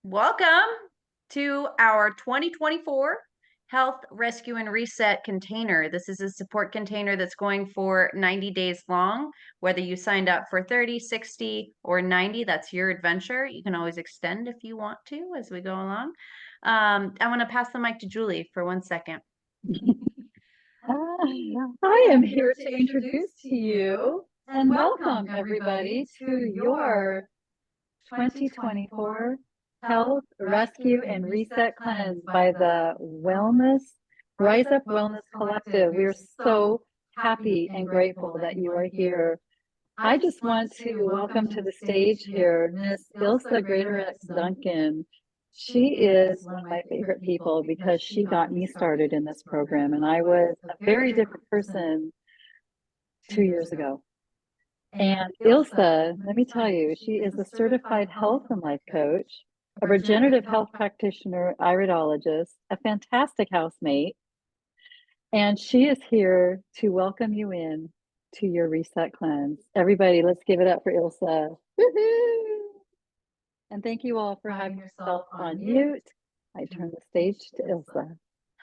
Welcome to our 2024 Health Rescue and Reset container. This is a support container that's going for 90 days long. Whether you signed up for 30, 60, or 90, that's your adventure. You can always extend if you want to as we go along. I want to pass the mic to Julie for 1 second. I am here to introduce to you and welcome everybody to your 2024 Health Rescue and Reset Cleanse by the Rise Up Wellness Collective. We are so happy and grateful that you are here. I just want to welcome to the stage here Miss Ilsa Greatorex Duncan. She is one of my favorite people because she got me started in this program, and I was a very different person 2 years ago. And Ilsa, let me tell you, she is a certified health and life coach, a regenerative health practitioner, iridologist, a fantastic housemate, and she is here to welcome you in to your reset cleanse. Everybody, let's give it up for Ilsa. Woo-hoo! And thank you all for having yourself on mute. I turn the stage to Ilsa.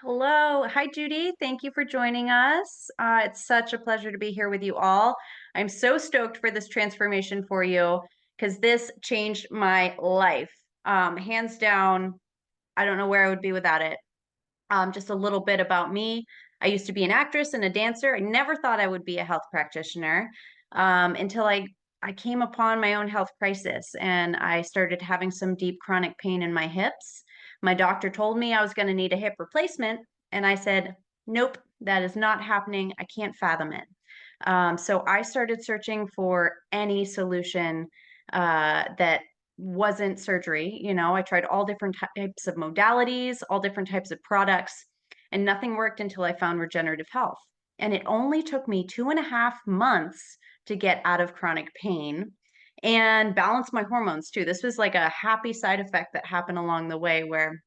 Hello. Hi, Judy. Thank you for joining us. It's such a pleasure to be here with you all. I'm so stoked for this transformation for you because this changed my life. Hands down, I don't know where I would be without it. Just a little bit about me. I used to be an actress and a dancer. I never thought I would be a health practitioner until I came upon my own health crisis and I started having some deep chronic pain in my hips. My doctor told me I was going to need a hip replacement, and I said, nope, that is not happening. I can't fathom it. So I started searching for any solution that wasn't surgery. I tried all different types of modalities, all different types of products, and nothing worked until I found regenerative health. And it only took me 2.5 months to get out of chronic pain and balance my hormones too. This was like a happy side effect that happened along the way where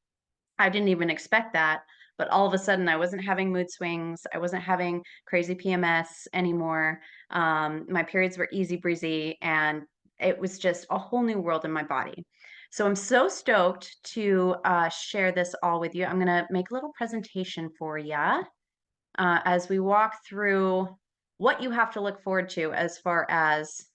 I didn't even expect that. But all of a sudden, I wasn't having mood swings. I wasn't having crazy PMS anymore. My periods were easy breezy, and it was just a whole new world in my body. So I'm so stoked to share this all with you. I'm going to make a little presentation for you as we walk through what you have to look forward to as far as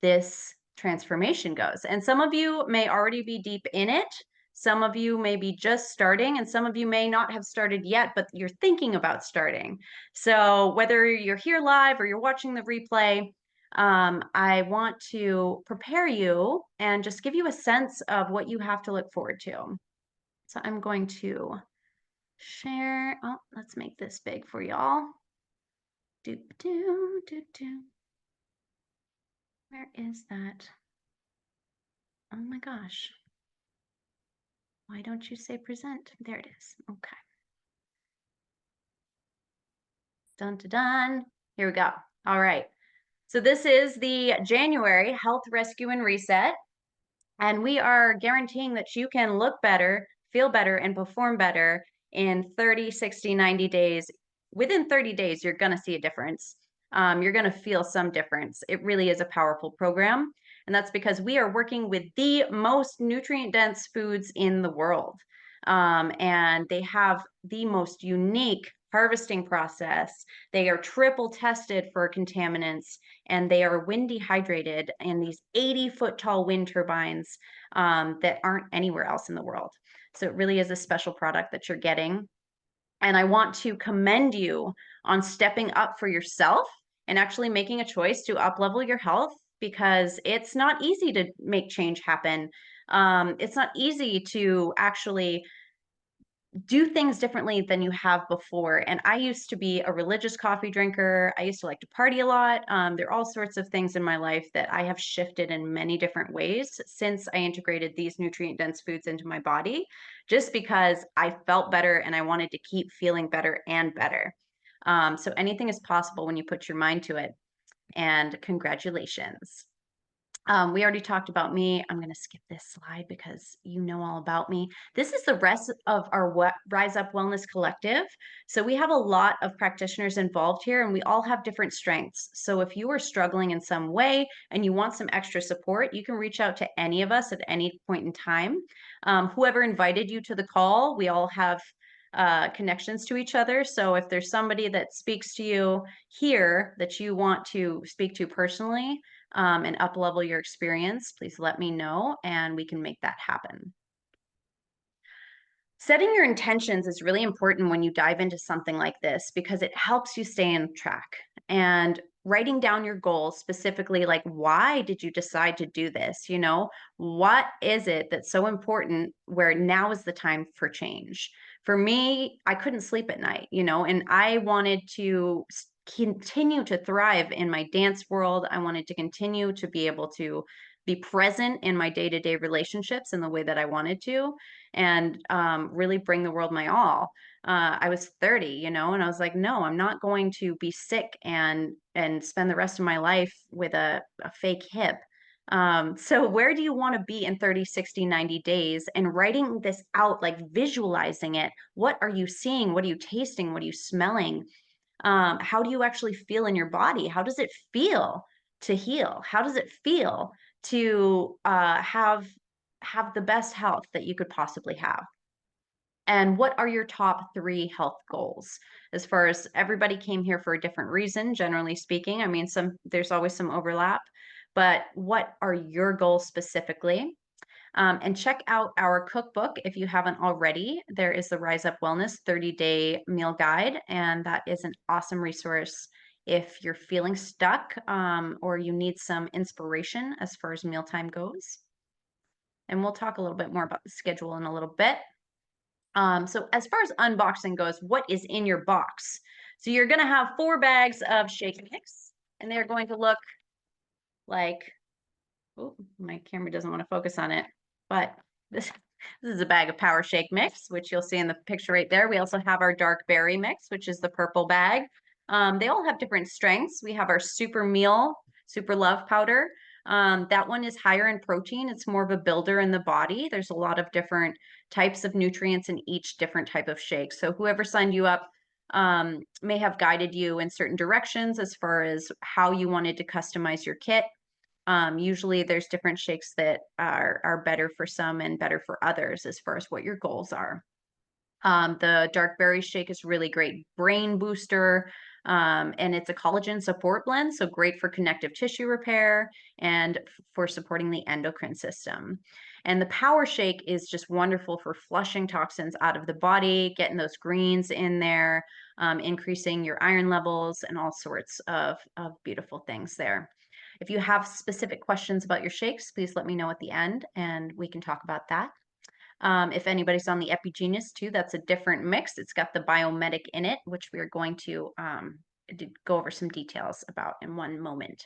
this transformation goes. And some of you may already be deep in it. Some of you may be just starting, and some of you may not have started yet, but you're thinking about starting. So whether you're here live or you're watching the replay, I want to prepare you and just give you a sense of what you have to look forward to. So I'm going to share. Oh, let's make this big for y'all. Where is that? Oh my gosh. Why don't you say present? There it is. Okay. Dun, dun, dun. Here we go. All right. So this is the January Health Rescue and Reset. And we are guaranteeing that you can look better, feel better, and perform better in 30, 60, 90 days. Within 30 days, you're going to see a difference. You're going to feel some difference. It really is a powerful program. And that's because we are working with the most nutrient-dense foods in the world. And they have the most unique harvesting process. They are triple tested for contaminants, and they are wind dehydrated in these 80-foot tall wind turbines that aren't anywhere else in the world. So it really is a special product that you're getting. And I want to commend you on stepping up for yourself and actually making a choice to up-level your health, because it's not easy to make change happen. It's not easy to actually do things differently than you have before. And I used to be a religious coffee drinker. I used to like to party a lot. There are all sorts of things in my life that I have shifted in many different ways since I integrated these nutrient-dense foods into my body, just because I felt better and I wanted to keep feeling better and better. So anything is possible when you put your mind to it. And congratulations. We already talked about me. I'm going to skip this slide because you know all about me. This is the rest of our Rise Up Wellness Collective. So we have a lot of practitioners involved here, and we all have different strengths. So if you are struggling in some way and you want some extra support, you can reach out to any of us at any point in time. Whoever invited you to the call, we all have connections to each other. So if there's somebody that speaks to you here that you want to speak to personally, and up level your experience, please let me know and we can make that happen. Setting your intentions is really important when you dive into something like this because it helps you stay on track. And writing down your goals specifically, like why did you decide to do this? What is it that's so important where now is the time for change? For me, I couldn't sleep at night, and I wanted to continue to thrive in my dance world. I wanted to continue to be able to be present in my day-to-day relationships in the way that I wanted to, and really bring the world my all. I was 30, and I was like, no, I'm not going to be sick and spend the rest of my life with a fake hip. So where do you want to be in 30, 60, 90 days? And writing this out, like visualizing it. What are you seeing? What are you tasting? What are you smelling? How do you actually feel in your body? How does it feel to heal? How does it feel to have the best health that you could possibly have? And what are your top 3 health goals? As far as everybody came here for a different reason, generally speaking. I mean, there's always some overlap, but what are your goals specifically? And check out our cookbook if you haven't already. There is the Rise Up Wellness 30-day meal guide, and that is an awesome resource if you're feeling stuck, or you need some inspiration as far as mealtime goes. And we'll talk a little bit more about the schedule in a little bit. So as far as unboxing goes, what is in your box? So you're going to have 4 bags of shake mix, and they're going to look like, oh, my camera doesn't want to focus on it, but this is a bag of Power Shake mix, which you'll see in the picture right there. We also have our dark berry mix, which is the purple bag. They all have different strengths. We have our super meal, super love powder. That one is higher in protein. It's more of a builder in the body. There's a lot of different types of nutrients in each different type of shake. So whoever signed you up may have guided you in certain directions as far as how you wanted to customize your kit. Usually there's different shakes that are better for some and better for others as far as what your goals are. The dark berry shake is really great brain booster, and it's a collagen support blend, so great for connective tissue repair and for supporting the endocrine system. And the power shake is just wonderful for flushing toxins out of the body, getting those greens in there, increasing your iron levels, and all sorts of beautiful things there. If you have specific questions about your shakes, please let me know at the end and we can talk about that. If anybody's on the Epigenius too, that's a different mix. It's got the Biomedic in it, which we are going to go over some details about in one moment.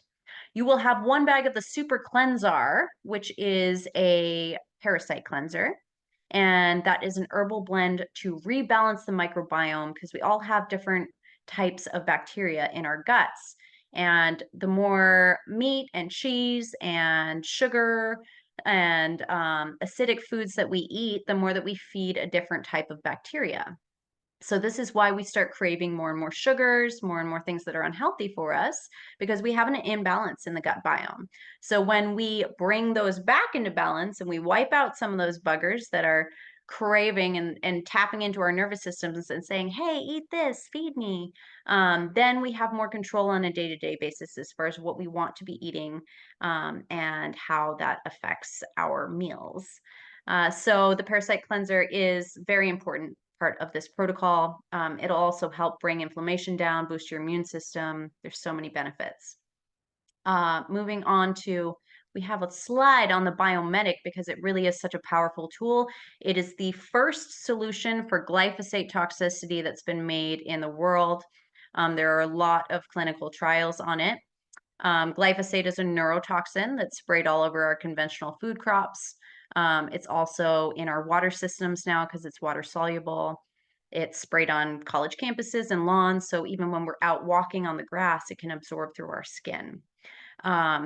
You will have 1 bag of the Super Cleansar, which is a parasite cleanser. And that is an herbal blend to rebalance the microbiome because we all have different types of bacteria in our guts. And the more meat and cheese and sugar and acidic foods that we eat, the more that we feed a different type of bacteria. So this is why we start craving more and more sugars, more and more things that are unhealthy for us, because we have an imbalance in the gut biome. So when we bring those back into balance and we wipe out some of those buggers that are craving and tapping into our nervous systems and saying, hey, eat this, feed me, then we have more control on a day-to-day basis as far as what we want to be eating, and how that affects our meals. So the parasite cleanser is very important part of this protocol. It'll also help bring inflammation down, boost your immune system. There's so many benefits. Moving on to, we have a slide on the Biomedic because it really is such a powerful tool. It is the first solution for glyphosate toxicity that's been made in the world. There are a lot of clinical trials on it. Glyphosate is a neurotoxin that's sprayed all over our conventional food crops. It's also in our water systems now because it's water soluble. It's sprayed on college campuses and lawns. So even when we're out walking on the grass, it can absorb through our skin.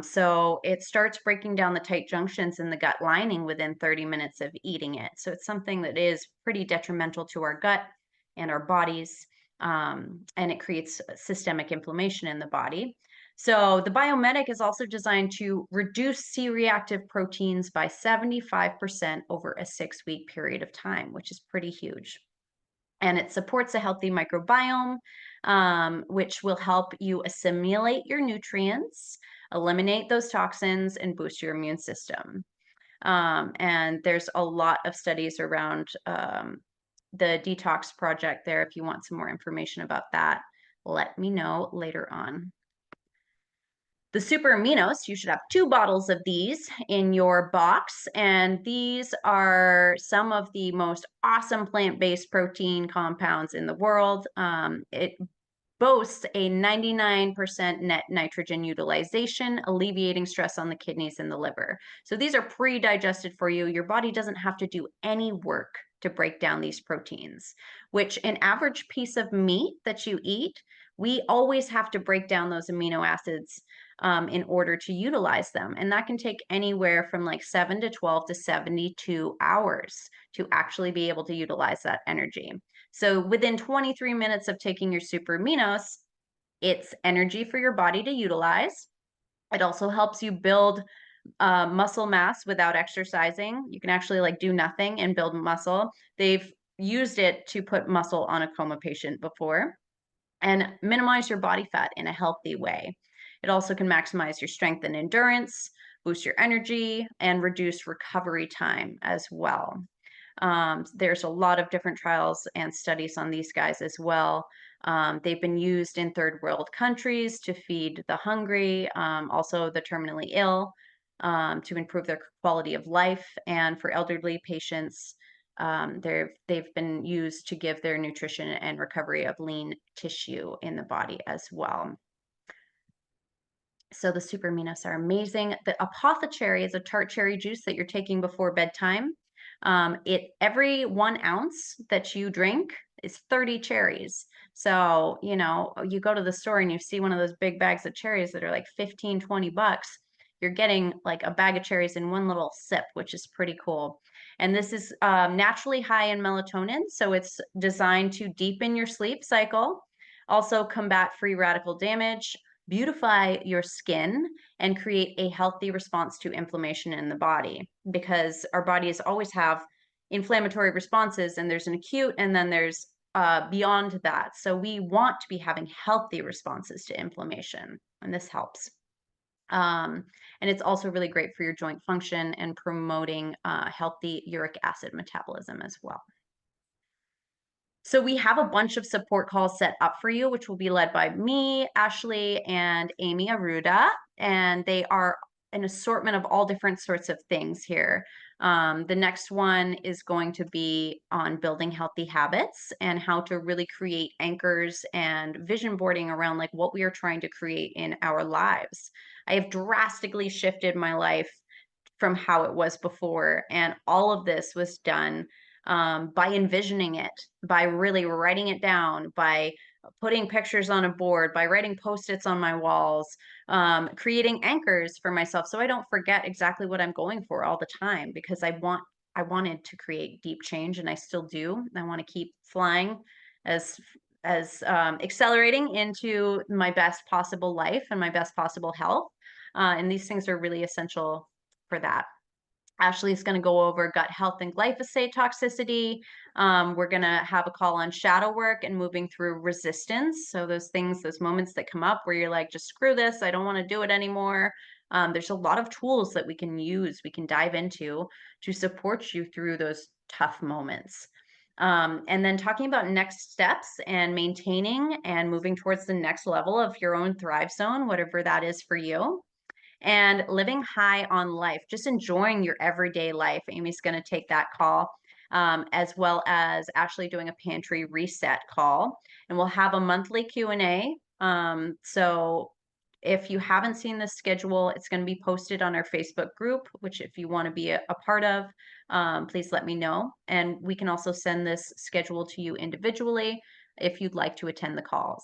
So it starts breaking down the tight junctions in the gut lining within 30 minutes of eating it. So it's something that is pretty detrimental to our gut and our bodies, and it creates systemic inflammation in the body. So the Biomedic is also designed to reduce C-reactive proteins by 75% over a 6-week period of time, which is pretty huge. And it supports a healthy microbiome, which will help you assimilate your nutrients, eliminate those toxins, and boost your immune system. And there's a lot of studies around the detox project there. If you want some more information about that, let me know later on. The super aminos, you should have 2 bottles of these in your box, and these are some of the most awesome plant-based protein compounds in the world. It boasts a 99% net nitrogen utilization, alleviating stress on the kidneys and the liver. So these are pre-digested for you. Your body doesn't have to do any work to break down these proteins, which an average piece of meat that you eat, we always have to break down those amino acids in order to utilize them. And that can take anywhere from like 7 to 12 to 72 hours to actually be able to utilize that energy. So within 23 minutes of taking your super aminos, it's energy for your body to utilize. It also helps you build muscle mass without exercising. You can actually like do nothing and build muscle. They've used it to put muscle on a coma patient before, and minimize your body fat in a healthy way. It also can maximize your strength and endurance, boost your energy, and reduce recovery time as well. There's a lot of different trials and studies on these guys as well. They've been used in third world countries to feed the hungry, also the terminally ill, to improve their quality of life, and for elderly patients, they've been used to give their nutrition and recovery of lean tissue in the body as well. So the super aminos are amazing. The apothecary is a tart cherry juice that you're taking before bedtime. Every 1 ounce that you drink is 30 cherries. So, you know, you go to the store and you see one of those big bags of cherries that are like 15, 20 bucks. You're getting like a bag of cherries in one little sip, which is pretty cool. And this is naturally high in melatonin. So it's designed to deepen your sleep cycle, also combat free radical damage, beautify your skin, and create a healthy response to inflammation in the body, because our bodies always have inflammatory responses, and there's an acute and then there's beyond that. So we want to be having healthy responses to inflammation, and this helps. And it's also really great for your joint function and promoting healthy uric acid metabolism as well. So we have a bunch of support calls set up for you, which will be led by me, Ashley, and Amy Aruda. And they are an assortment of all different sorts of things here. The next one is going to be on building healthy habits and how to really create anchors and vision boarding around like what we are trying to create in our lives. I have drastically shifted my life from how it was before, and all of this was done by envisioning it, by really writing it down, by putting pictures on a board, by writing post-its on my walls, creating anchors for myself so I don't forget exactly what I'm going for all the time, because I wanted to create deep change, and I still do. I want to keep flying as accelerating into my best possible life and my best possible health. And these things are really essential for that. Ashley's going to go over gut health and glyphosate toxicity. We're going to have a call on shadow work and moving through resistance. So those things, those moments that come up where you're like, just screw this, I don't want to do it anymore. There's a lot of tools that we can use, we can dive into to support you through those tough moments. And then talking about next steps and maintaining and moving towards the next level of your own Thrive Zone, whatever that is for you, and living high on life, just enjoying your everyday life. Amy's going to take that call, as well as actually doing a pantry reset call. And we'll have a monthly Q&A. So if you haven't seen the schedule, it's going to be posted on our Facebook group, which if you want to be a part of, please let me know. And we can also send this schedule to you individually if you'd like to attend the calls.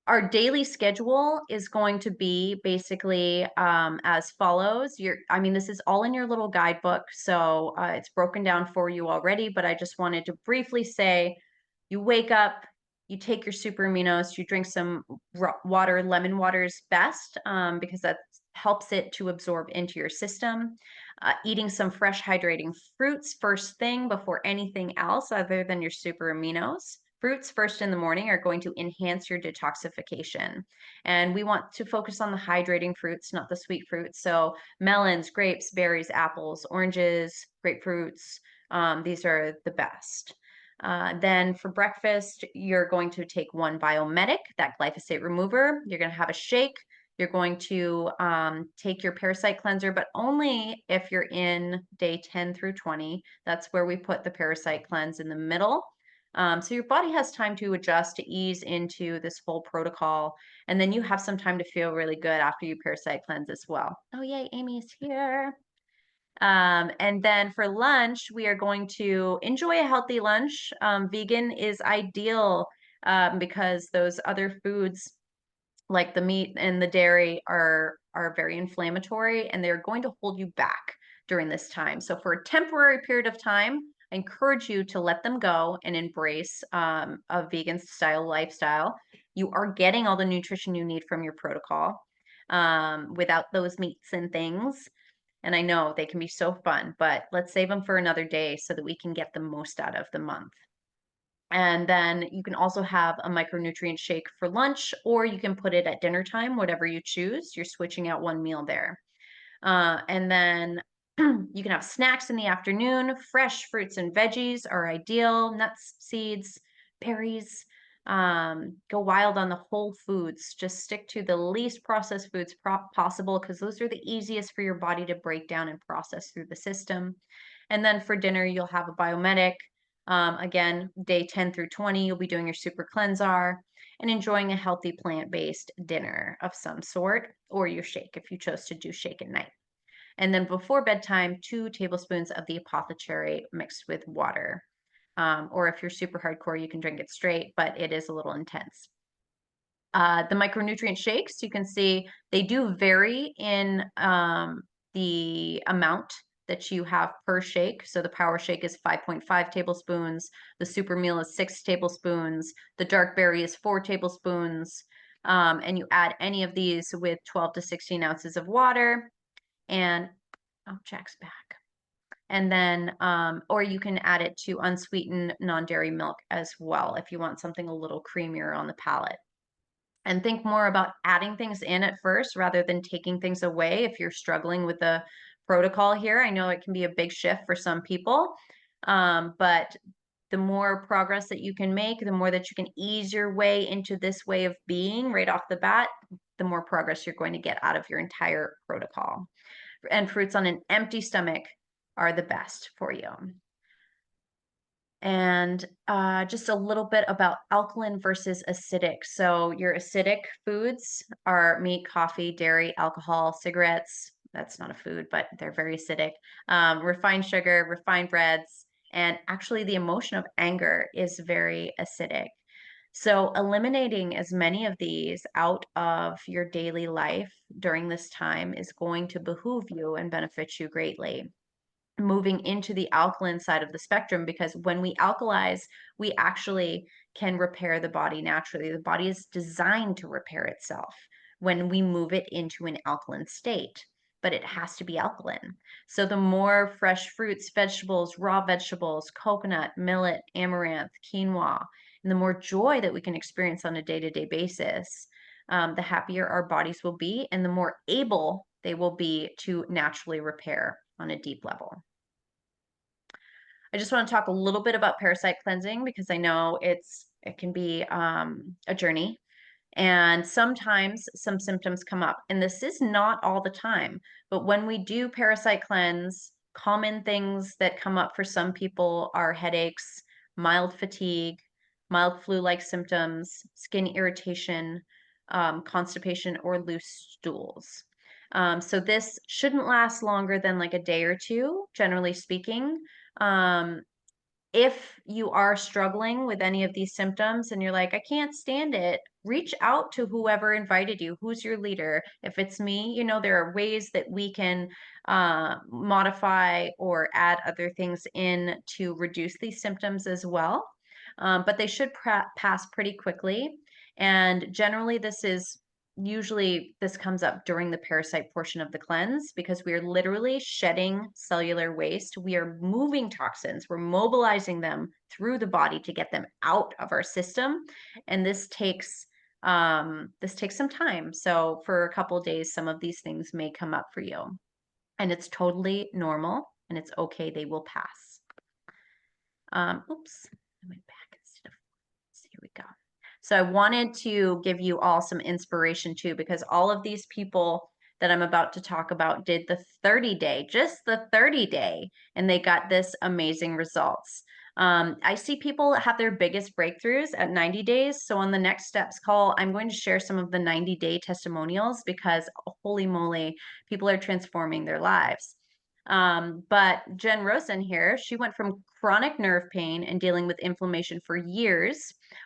Our daily schedule is going to be basically as follows. I mean, this is all in your little guidebook, so it's broken down for you already, but I just wanted to briefly say, you wake up, you take your super aminos, you drink some water. Lemon water is best because that helps it to absorb into your system. Eating some fresh hydrating fruits first thing before anything else other than your super aminos. Fruits first in the morning are going to enhance your detoxification. And we want to focus on the hydrating fruits, not the sweet fruits. So melons, grapes, berries, apples, oranges, grapefruits, these are the best. Then for breakfast, you're going to take one Biomedic, that glyphosate remover. You're going to have a shake. You're going to take your parasite cleanser, but only if you're in day 10 through 20. That's where we put the parasite cleanse in the middle. So your body has time to adjust, to ease into this full protocol. And then you have some time to feel really good after you parasite cleanse as well. Oh, yay, Amy's here. And then for lunch, we are going to enjoy a healthy lunch. Vegan is ideal because those other foods like the meat and the dairy are very inflammatory and they're going to hold you back during this time. So for a temporary period of time, I encourage you to let them go and embrace a vegan style lifestyle. You are getting all the nutrition you need from your protocol without those meats and things. And I know they can be so fun, but let's save them for another day so that we can get the most out of the month. And then you can also have a micronutrient shake for lunch, or you can put it at dinner time, whatever you choose. You're switching out one meal there. And then you can have snacks in the afternoon. Fresh fruits and veggies are ideal. Nuts, seeds, berries. Go wild on the whole foods. Just stick to the least processed foods possible because those are the easiest for your body to break down and process through the system. And then for dinner, you'll have a Biomedic. Again, day 10 through 20, you'll be doing your super cleanser and enjoying a healthy plant-based dinner of some sort, or your shake if you chose to do shake at night. And then before bedtime, 2 tablespoons of the apothecary mixed with water. Or if you're super hardcore, you can drink it straight, but it is a little intense. The micronutrient shakes, you can see they do vary in the amount that you have per shake. So the power shake is 5.5 tablespoons. The super meal is 6 tablespoons. The dark berry is 4 tablespoons. And you add any of these with 12 to 16 ounces of water. And, oh, Jack's back. And then, or you can add it to unsweetened non-dairy milk as well if you want something a little creamier on the palate. And think more about adding things in at first rather than taking things away if you're struggling with the protocol here. I know it can be a big shift for some people, but the more progress that you can make, the more that you can ease your way into this way of being right off the bat, the more progress you're going to get out of your entire protocol. And fruits on an empty stomach are the best for you. And just a little bit about alkaline versus acidic. So your acidic foods are meat, coffee, dairy, alcohol, cigarettes. That's not a food, but they're very acidic. Refined sugar, refined breads, and actually the emotion of anger is very acidic. So eliminating as many of these out of your daily life during this time is going to behoove you and benefit you greatly. Moving into the alkaline side of the spectrum, because when we alkalize, we actually can repair the body naturally. The body is designed to repair itself when we move it into an alkaline state, but it has to be alkaline. So the more fresh fruits, vegetables, raw vegetables, coconut, millet, amaranth, quinoa, and the more joy that we can experience on a day-to-day basis, the happier our bodies will be and the more able they will be to naturally repair on a deep level. I just want to talk a little bit about parasite cleansing because I know it can be a journey, and sometimes some symptoms come up. And this is not all the time, but when we do parasite cleanse, common things that come up for some people are headaches, mild fatigue, mild flu-like symptoms, skin irritation, constipation, or loose stools. So this shouldn't last longer than like a day or two, generally speaking. If you are struggling with any of these symptoms and you're like, I can't stand it, reach out to whoever invited you. Who's your leader? If it's me, there are ways that we can modify or add other things in to reduce these symptoms as well. But they should pass pretty quickly. And generally, this comes up during the parasite portion of the cleanse because we are literally shedding cellular waste. We are moving toxins, we're mobilizing them through the body to get them out of our system. And this takes some time. So for a couple days, some of these things may come up for you. And it's totally normal and it's okay. They will pass. Oops, I went back instead of, here we go. So I wanted to give you all some inspiration too, because all of these people that I'm about to talk about did the 30-day, just the 30-day, and they got this amazing results. I see people have their biggest breakthroughs at 90 days. So on the next steps call, I'm going to share some of the 90-day testimonials because holy moly, people are transforming their lives. But Jen Rosen here, she went from chronic nerve pain and dealing with inflammation for years,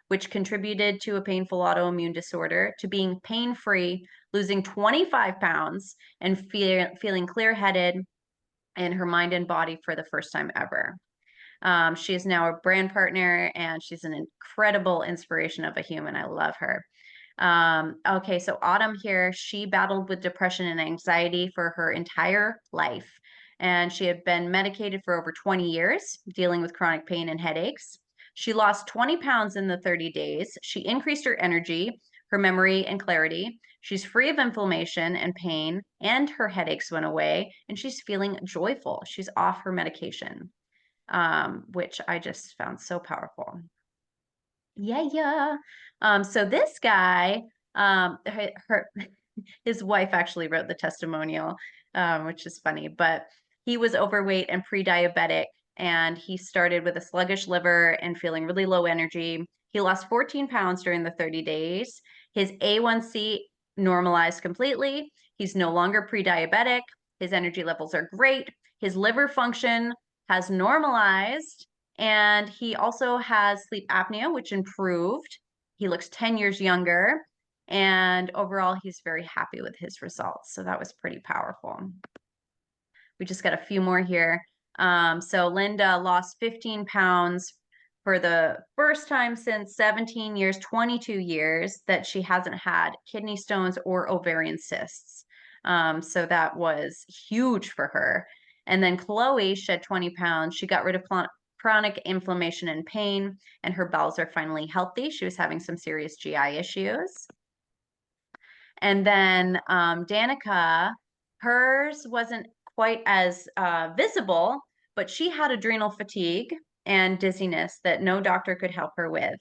which contributed to a painful autoimmune disorder, to being pain-free, losing 25 pounds, and feeling clear-headed in her mind and body for the first time ever. She is now a brand partner, and she's an incredible inspiration of a human. I love her. Okay, so Autumn here, she battled with depression and anxiety for her entire life. And she had been medicated for over 20 years, dealing with chronic pain and headaches. She lost 20 pounds in the 30 days. She increased her energy, her memory, and clarity. She's free of inflammation and pain, and her headaches went away, and she's feeling joyful. She's off her medication, which I just found so powerful. Yeah. So this guy, his wife actually wrote the testimonial, which is funny, but he was overweight and pre-diabetic, and he started with a sluggish liver and feeling really low energy. He lost 14 pounds during the 30 days. His A1C normalized completely. He's no longer pre-diabetic. His energy levels are great. His liver function has normalized, and he also has sleep apnea, which improved. He looks 10 years younger. And overall, he's very happy with his results. So that was pretty powerful. We just got a few more here. So Linda lost 15 pounds for the first time since 17 years, 22 years that she hasn't had kidney stones or ovarian cysts. So that was huge for her. And then Chloe shed 20 pounds. She got rid of chronic inflammation and pain, and her bowels are finally healthy. She was having some serious GI issues. And then Danica, hers wasn't quite as visible, but she had adrenal fatigue and dizziness that no doctor could help her with.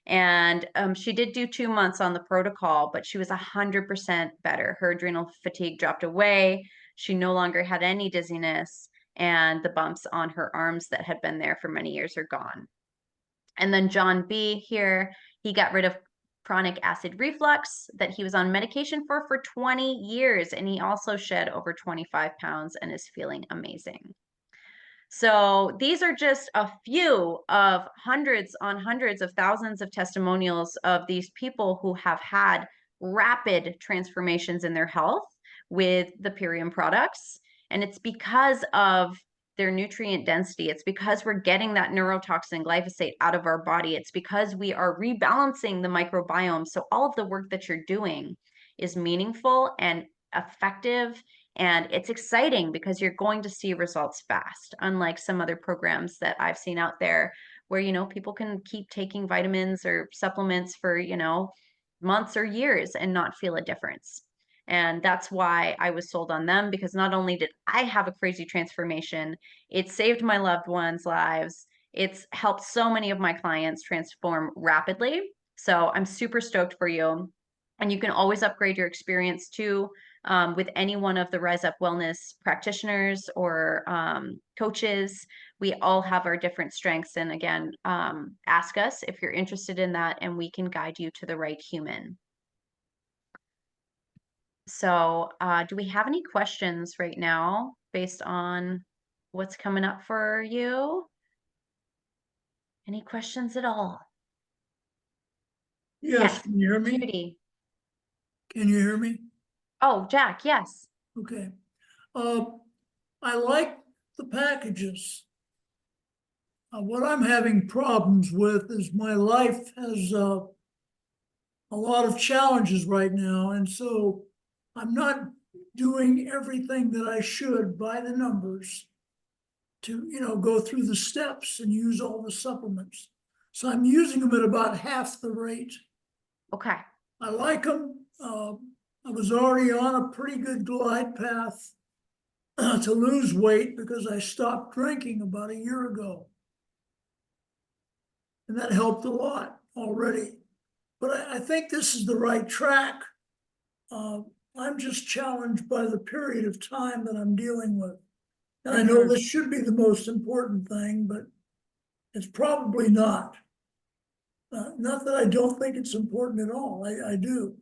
And she did do 2 months on the protocol, but she was 100% better. Her adrenal fatigue dropped away. She no longer had any dizziness, and the bumps on her arms that had been there for many years are gone. And then John B here, he got rid of chronic acid reflux that he was on medication for 20 years. And he also shed over 25 pounds and is feeling amazing. So these are just a few of hundreds on hundreds of thousands of testimonials of these people who have had rapid transformations in their health with the Purium products. And it's because of their nutrient density. It's because we're getting that neurotoxin glyphosate out of our body. It's because we are rebalancing the microbiome. So all of the work that you're doing is meaningful and effective, and it's exciting because you're going to see results fast, unlike some other programs that I've seen out there where, people can keep taking vitamins or supplements for, months or years and not feel a difference. And that's why I was sold on them, because not only did I have a crazy transformation, it saved my loved ones' lives. It's helped so many of my clients transform rapidly. So I'm super stoked for you. And you can always upgrade your experience too, with any one of the Rise Up Wellness practitioners or coaches. We all have our different strengths. And again, ask us if you're interested in that, and we can guide you to the right human. So do we have any questions right now based on what's coming up for you? Any questions at all? Yes, can you hear me? Judy. Can you hear me? Oh, Jack, yes. Okay. Uh, I like the packages. What I'm having problems with is my life has a lot of challenges right now, and so I'm not doing everything that I should by the numbers to, go through the steps and use all the supplements. So I'm using them at about half the rate. Okay. I like them. I was already on a pretty good glide path to lose weight because I stopped drinking about a year ago. And that helped a lot already. But I think this is the right track. I'm just challenged by the period of time that I'm dealing with. And I know this should be the most important thing, but it's probably not. Not that I don't think it's important at all. I do.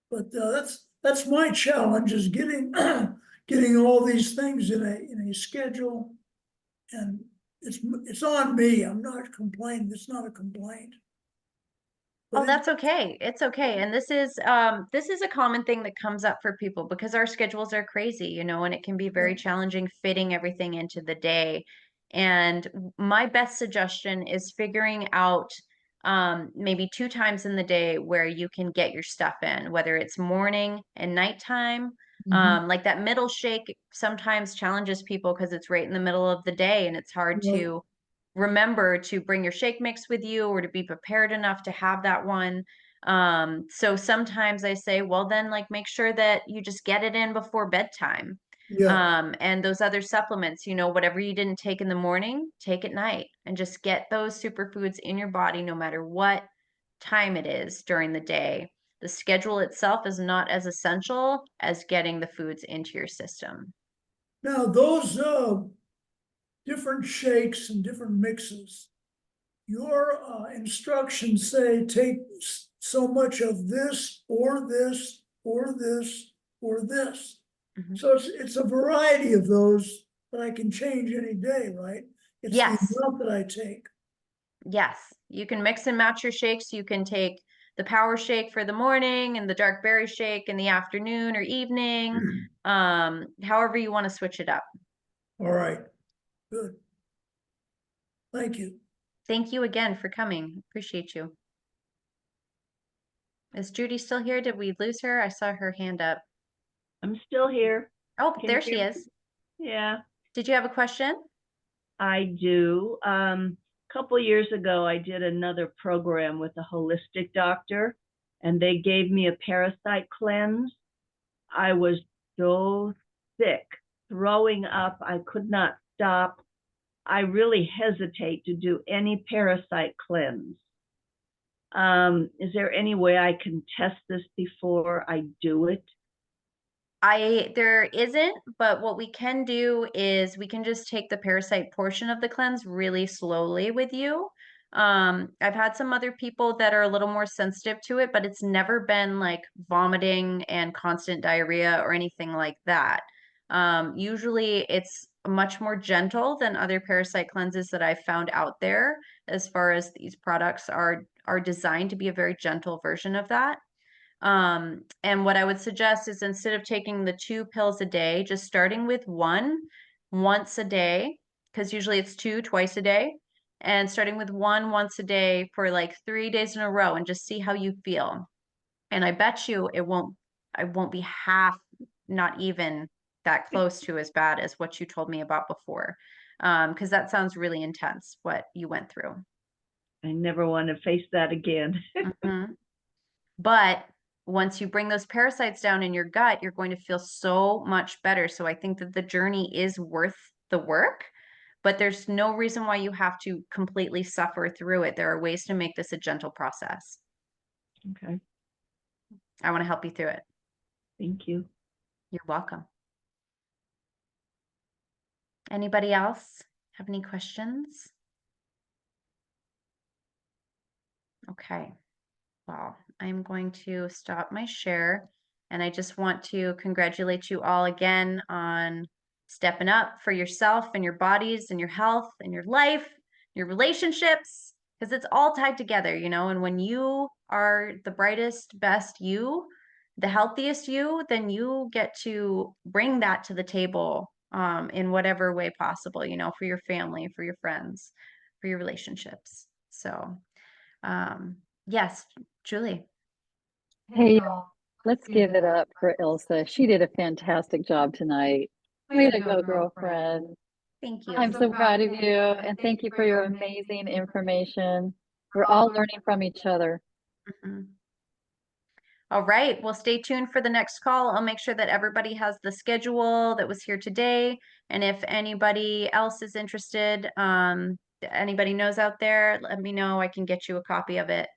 But that's my challenge, is getting getting all these things in a schedule, and it's on me. I'm not complaining. It's not a complaint. Oh, But that's okay. It's okay. And this is a common thing that comes up for people because our schedules are crazy, you know, and it can be very challenging fitting everything into the day. And my best suggestion is figuring out maybe 2 times in the day where you can get your stuff in, whether it's morning and nighttime. Like that middle shake sometimes challenges people because it's right in the middle of the day and it's hard Right. to remember to bring your shake mix with you or to be prepared enough to have that one. So sometimes I say, well, then like make sure that you just get it in before bedtime. Yeah, And those other supplements, you know, whatever you didn't take in the morning, take at night and just get those superfoods in your body no matter what time it is during the day. The schedule itself is not as essential as getting the foods into your system. now those different shakes and different mixes, your instructions say take so much of this or this or this or this. Mhm. So it's a variety of those that I can change any day, right? It's the Yes. amount that I take. Yes, you can mix and match your shakes. You can take the power shake for the morning and the dark berry shake in the afternoon or evening, however you want to switch it up. All right, good. Thank you. Thank you again for coming. Appreciate you. Is Judy still here? Did we lose her? I saw her hand up. I'm still here. Oh, Can there you she hear is. Yeah, Did you have a question? I do. A couple years ago, I did another program with a holistic doctor, and they gave me a parasite cleanse. I was so sick, throwing up. I could not stop. I really hesitate to do any parasite cleanse. Is there any way I can test this before I do it? There isn't, but what we can do is we can just take the parasite portion of the cleanse really slowly with you. I've had some other people that are a little more sensitive to it, but it's never been like vomiting and constant diarrhea or anything like that. Usually it's much more gentle than other parasite cleanses that I've found out there, as far as these products are designed to be a very gentle version of that. And what I would suggest is instead of taking the 2 pills a day, just starting with one once a day, because usually it's two twice a day, and starting with one once a day for like 3 days in a row and just see how you feel. And I bet you I won't be half, not even that close to as bad as what you told me about before. Because that sounds really intense, what you went through. I never want to face that again. Mhm. But once you bring those parasites down in your gut, you're going to feel so much better. So I think that the journey is worth the work, but there's no reason why you have to completely suffer through it. There are ways to make this a gentle process. Okay, I want to help you through it. thank you. You're welcome. Anybody else have any questions? Okay. Well, I'm going to stop my share, and I just want to congratulate you all again on stepping up for yourself and your bodies and your health and your life, your relationships, because it's all tied together, you know, and when you are the brightest, best you, the healthiest you, then you get to bring that to the table in whatever way possible, you know, for your family, for your friends, for your relationships. So, yes, Julie. Hey, y'all, let's give it up for Ilsa. She did a fantastic job tonight. Way to go, girlfriend. Thank you. I'm so proud of you, and thank you for your amazing information. We're all learning from each other. Mhm. All right, well, stay tuned for the next call. I'll make sure that everybody has the schedule that was here today. And if anybody else is interested, anybody knows out there, let me know. I can get you a copy of it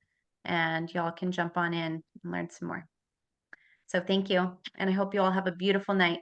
and y'all can jump on in and learn some more. So thank you. And I hope you all have a beautiful night.